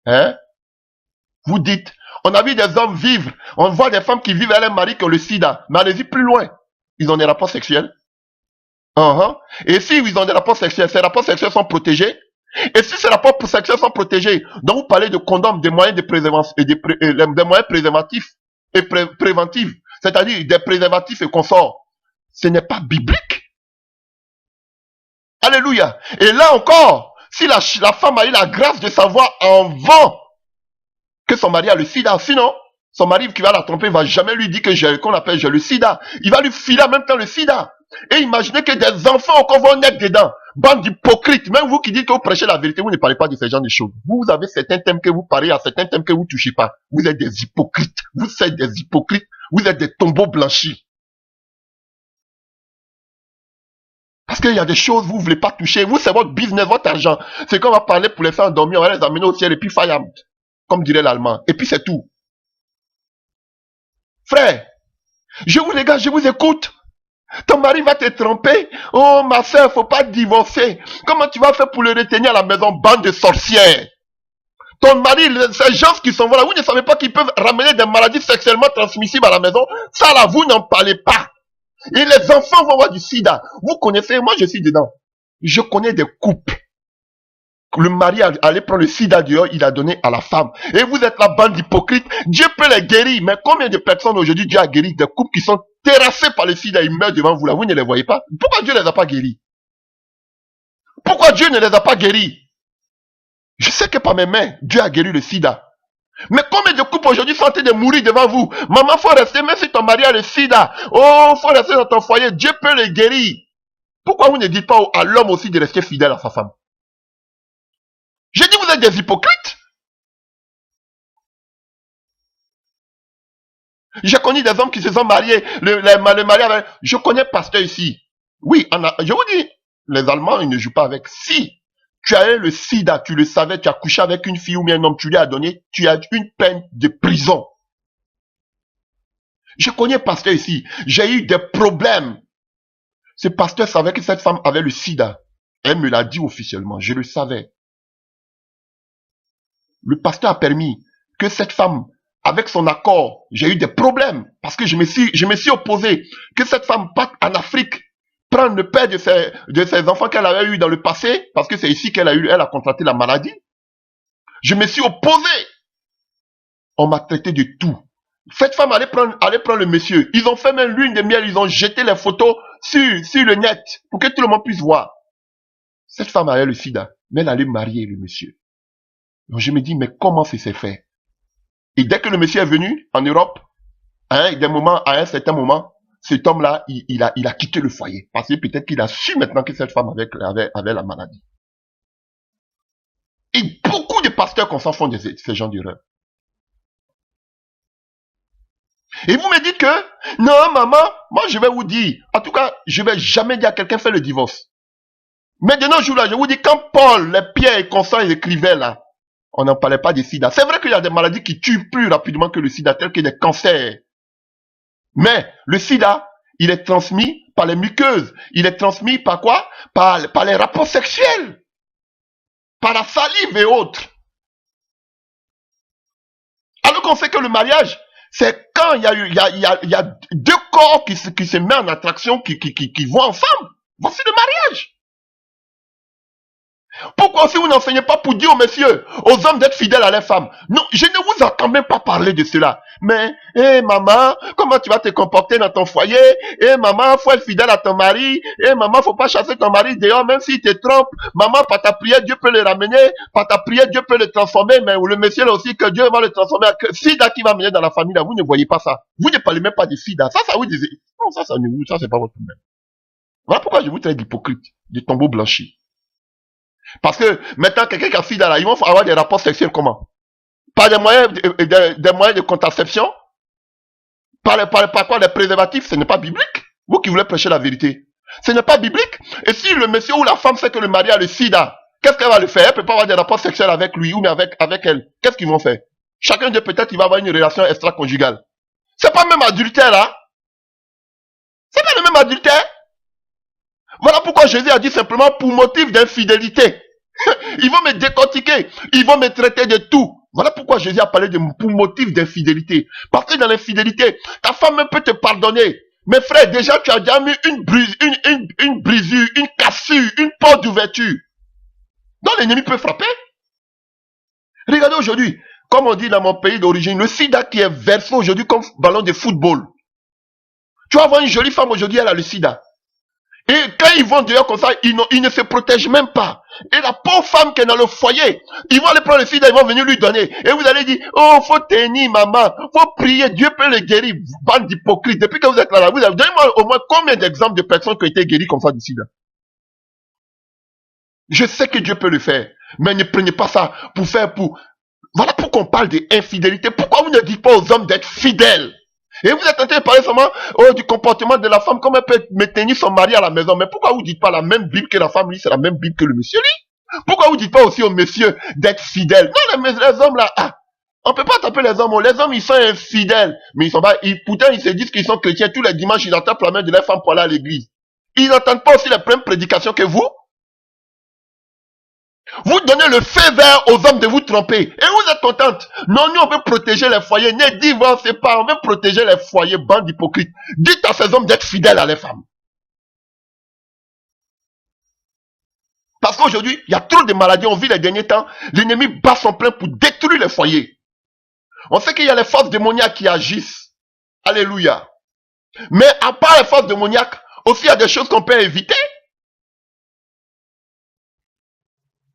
Speaker 1: Hein? Vous dites, on a vu des hommes vivre, on voit des femmes qui vivent avec un mari qui ont le sida, mais allez-y plus loin. Ils ont des rapports sexuels. Et si ils ont des rapports sexuels, ces rapports sexuels sont protégés. Et si ces rapports sexuels sont protégés, donc vous parlez de condoms, des moyens de préservation, des moyens préservatifs et préventifs, c'est-à-dire des préservatifs et consorts, ce n'est pas biblique. Alléluia. Et là encore, si la femme a eu la grâce de savoir avant que son mari a le sida, sinon, son mari qui va la tromper va jamais lui dire que qu'on appelle j'ai le sida. Il va lui filer en même temps le sida. Et imaginez que des enfants encore vont naître dedans. Bande d'hypocrites. Même vous qui dites que vous prêchez la vérité, vous ne parlez pas de ce genre de choses. Vous avez certains thèmes que vous parlez, à certains thèmes que vous ne touchez pas. Vous êtes des hypocrites. Vous êtes des hypocrites. Vous êtes des tombeaux blanchis. Parce qu'il y a des choses que vous ne voulez pas toucher. Vous, c'est votre business, votre argent. C'est qu'on va parler pour les faire endormir, on va les amener au ciel et puis Fayam, comme dirait l'allemand. Et puis c'est tout. Frère, je vous regarde, je vous écoute. Ton mari va te tromper. Oh, ma soeur, faut pas divorcer. Comment tu vas faire pour le retenir à la maison, bande de sorcières? Ton mari, ces gens qui sont là, vous ne savez pas qu'ils peuvent ramener des maladies sexuellement transmissibles à la maison. Ça là, vous n'en parlez pas. Et les enfants vont avoir du sida. Vous connaissez, moi je suis dedans. Je connais des couples. Le mari allait prendre le sida dehors, il a donné à la femme. Et vous êtes la bande d'hypocrites. Dieu peut les guérir. Mais combien de personnes aujourd'hui Dieu a guéri des couples qui sont terrassés par le sida, ils meurent devant vous là, vous ne les voyez pas? Pourquoi Dieu ne les a pas guéris? Pourquoi Dieu ne les a pas guéris? Je sais que par mes mains, Dieu a guéri le sida. Mais combien de couples aujourd'hui sont en train de mourir devant vous? Maman, faut rester, même si ton mari a le sida. Oh, faut rester dans ton foyer, Dieu peut les guérir. Pourquoi vous ne dites pas à l'homme aussi de rester fidèle à sa femme? J'ai dit, vous êtes des hypocrites. J'ai connu des hommes qui se sont mariés, le mari avec... Je connais pasteur ici. Oui, je vous dis, les Allemands, ils ne jouent pas avec. Si tu as eu le sida, tu le savais, tu as couché avec une fille ou bien un homme, tu lui as donné, tu as une peine de prison. Je connais pasteur ici. J'ai eu des problèmes. Ce pasteur savait que cette femme avait le sida. Elle me l'a dit officiellement, je le savais. Le pasteur a permis que cette femme, avec son accord, j'ai eu des problèmes parce que je me suis opposé que cette femme parte en Afrique prendre le père de ses enfants qu'elle avait eu dans le passé, parce que c'est ici elle a contracté la maladie. Je me suis opposé. On m'a traité de tout. Cette femme allait prendre le monsieur. Ils ont fait même lune de miel, ils ont jeté les photos sur le net pour que tout le monde puisse voir. Cette femme avait le sida, mais elle allait marier le monsieur. Donc je me dis, mais comment ça s'est fait? Et dès que le monsieur est venu en Europe, à un certain moment, cet homme-là, il a quitté le foyer. Parce que peut-être qu'il a su maintenant que cette femme avait la maladie. Et beaucoup de pasteurs qu'on s'en font de ces gens d'erreur. Et vous me dites que, non maman, moi je vais vous dire, en tout cas, je vais jamais dire à quelqu'un fait le divorce. Mais de nos jours-là, je vous dis, quand Paul, les Pierre et Constant, ils écrivaient là, on n'en parlait pas des sida. C'est vrai qu'il y a des maladies qui tuent plus rapidement que le sida, telles que des cancers. Mais le sida, il est transmis par les muqueuses. Il est transmis par quoi? Par les rapports sexuels. Par la salive et autres. Alors qu'on sait que le mariage, c'est quand il y a deux corps qui se mettent en attraction, qui vont ensemble. Voici le mariage. Pourquoi aussi vous n'enseignez pas pour dire aux messieurs, aux hommes d'être fidèles à leurs femmes? Non, je ne vous entends même pas parler de cela. Mais, maman, comment tu vas te comporter dans ton foyer? Maman, faut être fidèle à ton mari. Maman, faut pas chasser ton mari dehors, même s'il te trompe. Maman, par ta prière, Dieu peut le ramener. Par ta prière, Dieu peut le transformer. Mais le monsieur là aussi, que Dieu va le transformer. Sida qui va mener dans la famille, là, vous ne voyez pas ça. Vous ne parlez même pas de sida. Ça vous disait. Non, ça c'est pas votre problème. Voilà pourquoi je vous traite d'hypocrite, de tombeau blanchi. Parce que maintenant, quelqu'un qui a sida là, ils vont avoir des rapports sexuels comment? Par des moyens de contraception? Par quoi? Des préservatifs? Ce n'est pas biblique. Vous qui voulez prêcher la vérité. Ce n'est pas biblique. Et si le monsieur ou la femme sait que le mari a le sida, qu'est-ce qu'elle va le faire? Elle peut pas avoir des rapports sexuels avec lui ou mais avec elle. Qu'est-ce qu'ils vont faire? Chacun d'eux peut-être il va avoir une relation extra-conjugale. C'est pas même adultère là. C'est pas le même adultère. Voilà pourquoi Jésus a dit simplement pour motif d'infidélité. Ils vont me décortiquer. Ils vont me traiter de tout. Voilà pourquoi Jésus a parlé pour motif d'infidélité. Parce que dans l'infidélité, ta femme peut te pardonner. Mais frère, déjà tu as déjà mis une brisure, une cassure, une porte d'ouverture. Donc l'ennemi peut frapper. Regardez aujourd'hui, comme on dit dans mon pays d'origine, le sida qui est versé aujourd'hui comme ballon de football. Tu vas voir une jolie femme aujourd'hui, elle a le sida. Et quand ils vont dehors comme ça, ils ne se protègent même pas. Et la pauvre femme qui est dans le foyer, ils vont aller prendre le sida, ils vont venir lui donner. Et vous allez dire, oh, faut tenir maman, faut prier, Dieu peut le guérir. Bande d'hypocrites. Depuis que vous êtes là, vous avez donnez-moi au moins combien d'exemples de personnes qui ont été guéries comme ça du sida. Je sais que Dieu peut le faire, mais ne prenez pas ça pour... Voilà pourquoi on parle d'infidélité. Pourquoi vous ne dites pas aux hommes d'être fidèles? Et vous êtes en train de parler seulement du comportement de la femme, comme elle peut maintenir son mari à la maison. Mais pourquoi vous ne dites pas la même Bible que la femme lit, c'est la même Bible que le monsieur lit? Pourquoi vous ne dites pas aussi aux messieurs d'être fidèles? Non, les hommes là, on ne peut pas taper les hommes. Les hommes, ils sont infidèles. Mais pourtant, ils se disent qu'ils sont chrétiens. Tous les dimanches, ils entendent la main de leur femme pour aller à l'église. Ils n'entendent pas aussi les mêmes prédications que vous. Vous donnez le feu vert aux hommes de vous tromper. Et vous êtes contente. Non, nous, on veut protéger les foyers. Ne divorcez pas. On veut protéger les foyers, bande d'hypocrites. Dites à ces hommes d'être fidèles à les femmes. Parce qu'aujourd'hui, il y a trop de maladies. On vit les derniers temps. L'ennemi bat son plein pour détruire les foyers. On sait qu'il y a les forces démoniaques qui agissent. Alléluia. Mais à part les forces démoniaques, aussi il y a des choses qu'on peut éviter.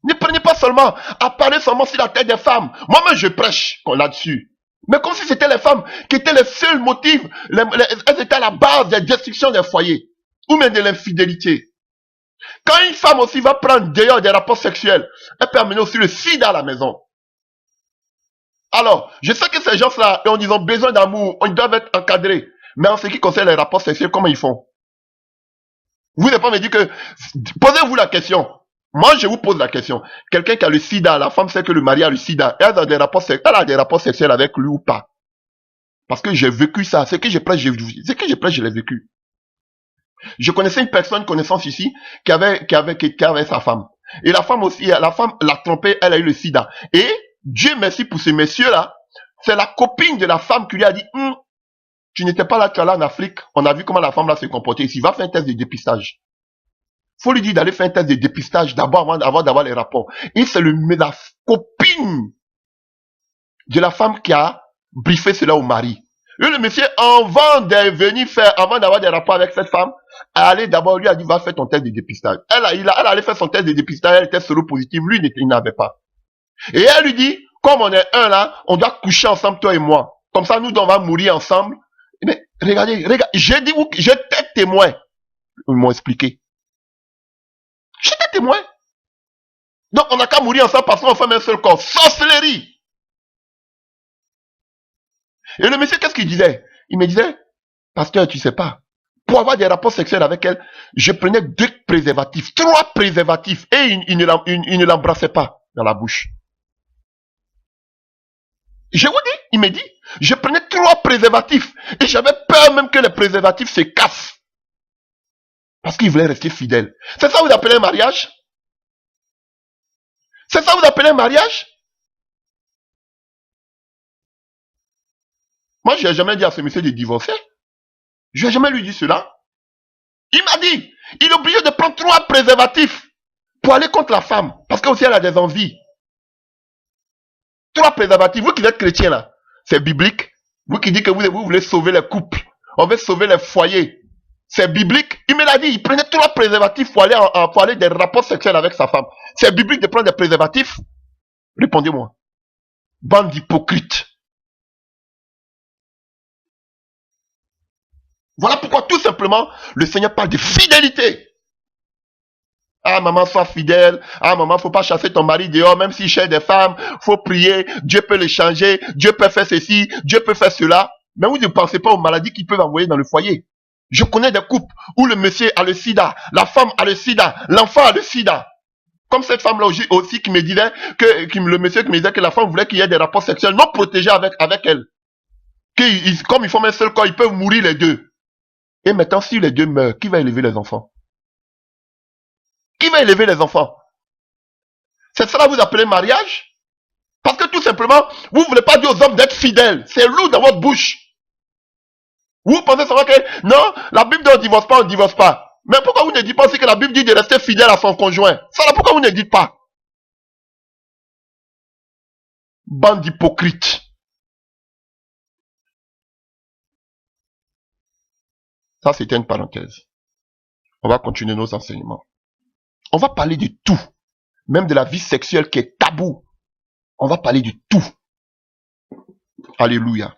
Speaker 1: Ne prenez pas seulement à parler seulement sur la tête des femmes. Moi-même, je prêche là-dessus. Mais comme si c'était les femmes qui étaient les seuls motifs, elles étaient à la base des destructions des foyers, ou même de l'infidélité. Quand une femme aussi va prendre d'ailleurs des rapports sexuels, elle peut amener aussi le sida à la maison. Alors, je sais que ces gens-là, ils ont besoin d'amour, ils doivent être encadrés. Mais en ce qui concerne les rapports sexuels, comment ils font? Vous n'allez pas me dire que... Posez-vous la question. Moi, je vous pose la question. Quelqu'un qui a le sida, la femme sait que le mari a le sida, elle a des rapports sexuels avec lui ou pas? Parce que j'ai vécu ça. Ce que je prêche, je l'ai vécu. Je connaissais une personne, connaissance ici, qui avait sa femme. Et la femme aussi, la femme l'a trompé, elle a eu le sida. Et Dieu merci pour ces messieurs-là. C'est la copine de la femme qui lui a dit, tu n'étais pas là, tu es là en Afrique. On a vu comment la femme là se comportait ici. Va faire un test de dépistage. Faut lui dire d'aller faire un test de dépistage d'abord avant d'avoir les rapports. Et c'est la copine de la femme qui a briefé cela au mari. Et le monsieur, avant de venir faire, avant d'avoir des rapports avec cette femme, allait d'abord, lui a dit, va faire ton test de dépistage. Elle allait faire son test de dépistage, elle était séropositive, lui, il n'avait pas. Et elle lui dit, comme on est un là, on doit coucher ensemble, toi et moi. Comme ça, nous, on va mourir ensemble. Mais regardez, j'ai dit, j'étais témoin. Ils m'ont expliqué. J'étais témoin. Donc, on n'a qu'à mourir ensemble parce qu'on fait un seul corps. Sorcellerie. Et le monsieur, qu'est-ce qu'il disait? Il me disait, pasteur, tu sais pas, pour avoir des rapports sexuels avec elle, je prenais 2 préservatifs, 3 préservatifs, et il ne l'embrassait pas dans la bouche. Je vous dis, il me dit, je prenais 3 préservatifs, et j'avais peur même que les préservatifs se cassent. Parce qu'il voulait rester fidèle. C'est ça que vous appelez un mariage? C'est ça que vous appelez un mariage? Moi, je n'ai jamais dit à ce monsieur de divorcer. Je n'ai jamais lui dit cela. Il m'a dit, il est obligé de prendre 3 préservatifs pour aller contre la femme. Parce qu'aussi elle a des envies. 3 préservatifs. Vous qui êtes chrétien là, c'est biblique. Vous qui dites que vous voulez sauver les couples. On veut sauver les foyers. C'est biblique. Il me l'a dit, il prenait 3 préservatifs pour aller des rapports sexuels avec sa femme. C'est biblique de prendre des préservatifs? Répondez-moi. Bande d'hypocrites. Voilà pourquoi tout simplement le Seigneur parle de fidélité. Ah maman, sois fidèle. Ah maman, faut pas chasser ton mari dehors, même s'il cherche des femmes. Faut prier. Dieu peut le changer. Dieu peut faire ceci. Dieu peut faire cela. Mais vous ne pensez pas aux maladies qu'ils peuvent envoyer dans le foyer. Je connais des couples où le monsieur a le sida, la femme a le sida, l'enfant a le sida. Comme cette femme-là aussi qui me disait le monsieur qui me disait que la femme voulait qu'il y ait des rapports sexuels non protégés avec elle. Comme ils forment un seul corps, ils peuvent mourir les deux. Et maintenant, si les deux meurent, qui va élever les enfants? Qui va élever les enfants? C'est cela que vous appelez mariage? Parce que tout simplement, vous ne voulez pas dire aux hommes d'être fidèles. C'est lourd dans votre bouche. Vous pensez seulement que non, la Bible dit on ne divorce pas, on ne divorce pas. Mais pourquoi vous ne dites pas aussi que la Bible dit de rester fidèle à son conjoint? Ça là, pourquoi vous ne dites pas? Bande d'hypocrites. Ça, c'était une parenthèse. On va continuer nos enseignements. On va parler de tout. Même de la vie sexuelle qui est tabou. On va parler de tout. Alléluia.